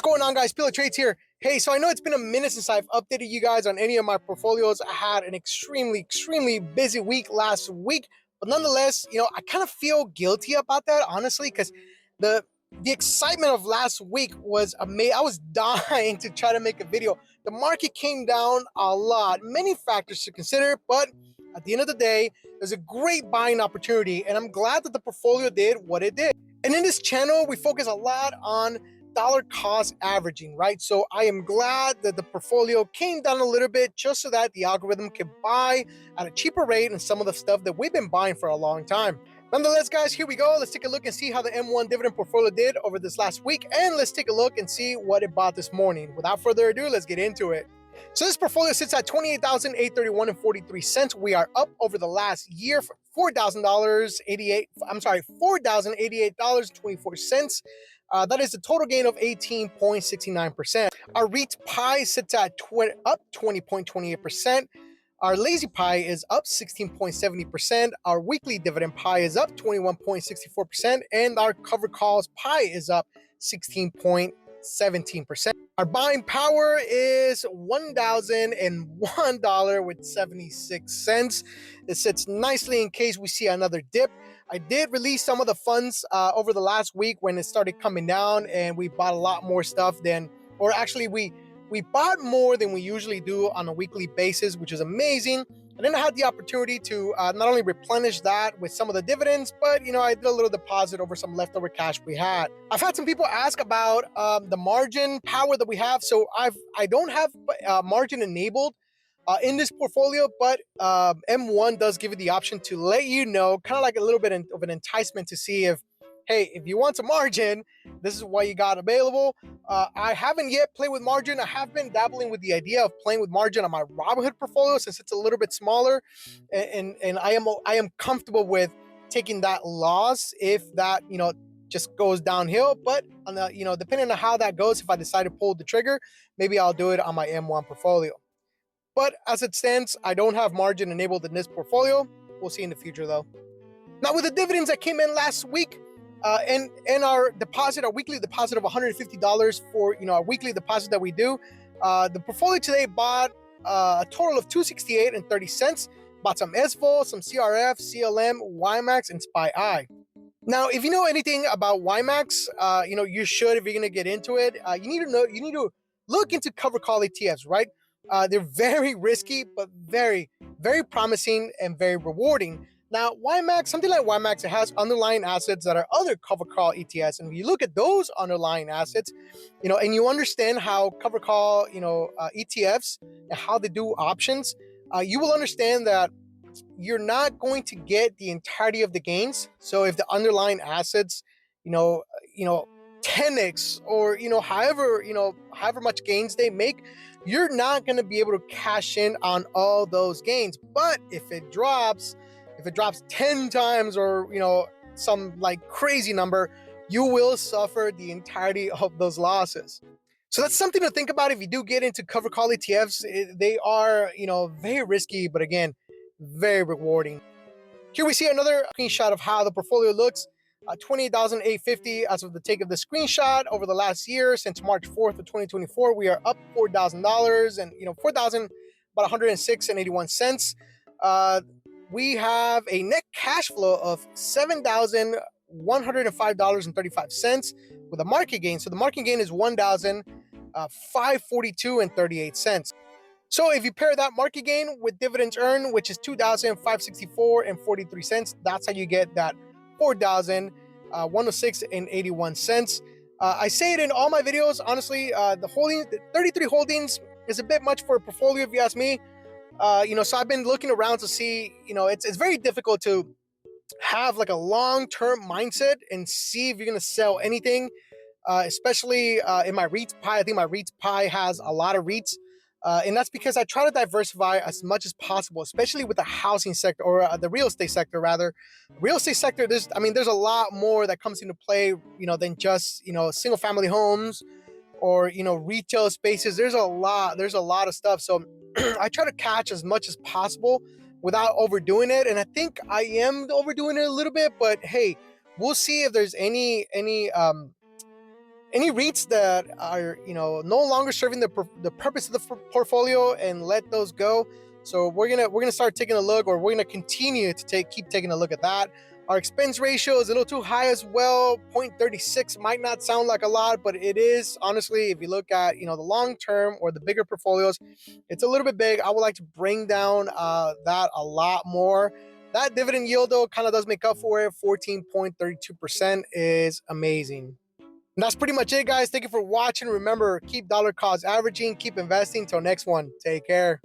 going on, guys? Pillar Trades here. Hey, so I know it's been a minute since I've updated you guys on any of my portfolios. I had an extremely busy week last week, but nonetheless, I kind of feel guilty about that, honestly, because the the excitement of last week was amazing. I was dying to try to make a video. The market came down a lot, many factors to consider, but at the end of the day, there's a great buying opportunity, and I'm glad that the portfolio did what it did. And in this channel, we focus a lot on dollar cost averaging, right? So I am glad that the portfolio came down a little bit just so that the algorithm can buy at a cheaper rate and some of the stuff that we've been buying for a long time. Nonetheless, guys, here we go. Let's take a look and see how the M1 dividend portfolio did over this last week, and let's take a look and see what it bought this morning. Without further ado, let's get into it. So this portfolio sits at $28,831.43. We are up over the last year for $4,088.24. That is a total gain of 18.69%. Our REIT pie sits at up 20.28%. Our lazy pie is up 16.70%. Our weekly dividend pie is up 21.64%. And our covered calls pie is up 16.17%. Our buying power is $1,001.76. It sits nicely in case we see another dip. I did release some of the funds over the last week when it started coming down, and we bought a lot more stuff than, or actually we bought more than we usually do on a weekly basis, which is amazing. And then I had the opportunity to not only replenish that with some of the dividends, but I did a little deposit over some leftover cash we had. I've had some people ask about the margin power that we have. So I don't have margin enabled in this portfolio, but M1 does give you the option to let you know, kind of like a little bit of an enticement to see if, hey, if you want some margin, this is what you got available. I haven't yet played with margin. I have been dabbling with the idea of playing with margin on my Robinhood portfolio since it's a little bit smaller, and I am comfortable with taking that loss if that just goes downhill. But on the depending on how that goes, if I decide to pull the trigger, maybe I'll do it on my M1 portfolio. But as it stands, I don't have margin enabled in this portfolio. We'll see in the future though. Now with the dividends that came in last week, and our deposit, our weekly deposit of $150 for our weekly deposit that we do, the portfolio today bought a total of $268.30. Bought some SVOL, some CRF, CLM, YMAX, and SPY-I. Now, if you know anything about YMAX, you should, if you're gonna get into it, you need to look into cover call ETFs, right? They're very risky, but very, very promising and very rewarding. Now, YMAX, something like YMAX, it has underlying assets that are other cover call ETFs. And when you look at those underlying assets, and you understand how cover call, ETFs and how they do options, you will understand that you're not going to get the entirety of the gains. So if the underlying assets, 10x or however much gains they make, you're not going to be able to cash in on all those gains. But if it drops 10 times or some like crazy number, you will suffer the entirety of those losses. So that's something to think about if you do get into cover call ETFs. They are very risky, but again, very rewarding. Here we see another screenshot of how the portfolio looks. 28,850 as of the take of the screenshot over the last year. Since March 4th of 2024, we are up $4,000 and $4,000 about 106.81 cents. We have a net cash flow of $7,105.35 with a market gain. So the market gain is $1,542.38. So if you pair that market gain with dividends earned, which is $2,564.43, that's how you get that $4,106.81. I say it in all my videos. Honestly, the 33 holdings is a bit much for a portfolio, if you ask me. So I've been looking around to see, it's very difficult to have like a long-term mindset and see if you're going to sell anything, especially in my REITs pie. I think my REITs pie has a lot of REITs. And that's because I try to diversify as much as possible, especially with the housing sector or the real estate sector, rather. Real estate sector, there's a lot more that comes into play, than just, single family homes or, retail spaces. There's a lot of stuff. So I try to catch as much as possible without overdoing it. And I think I am overdoing it a little bit, but hey, we'll see if there's any any REITs that are, no longer serving the purpose of the portfolio, and let those go. So we're gonna start taking a look, or we're gonna continue to keep taking a look at that. Our expense ratio is a little too high as well. 0.36 might not sound like a lot, but it is, honestly, if you look at, the long term or the bigger portfolios, it's a little bit big. I would like to bring down that a lot more. That dividend yield, though, kind of does make up for it. 14.32% is amazing. And that's pretty much it, guys. Thank you for watching. Remember, keep dollar cost averaging, keep investing. Till next one, take care.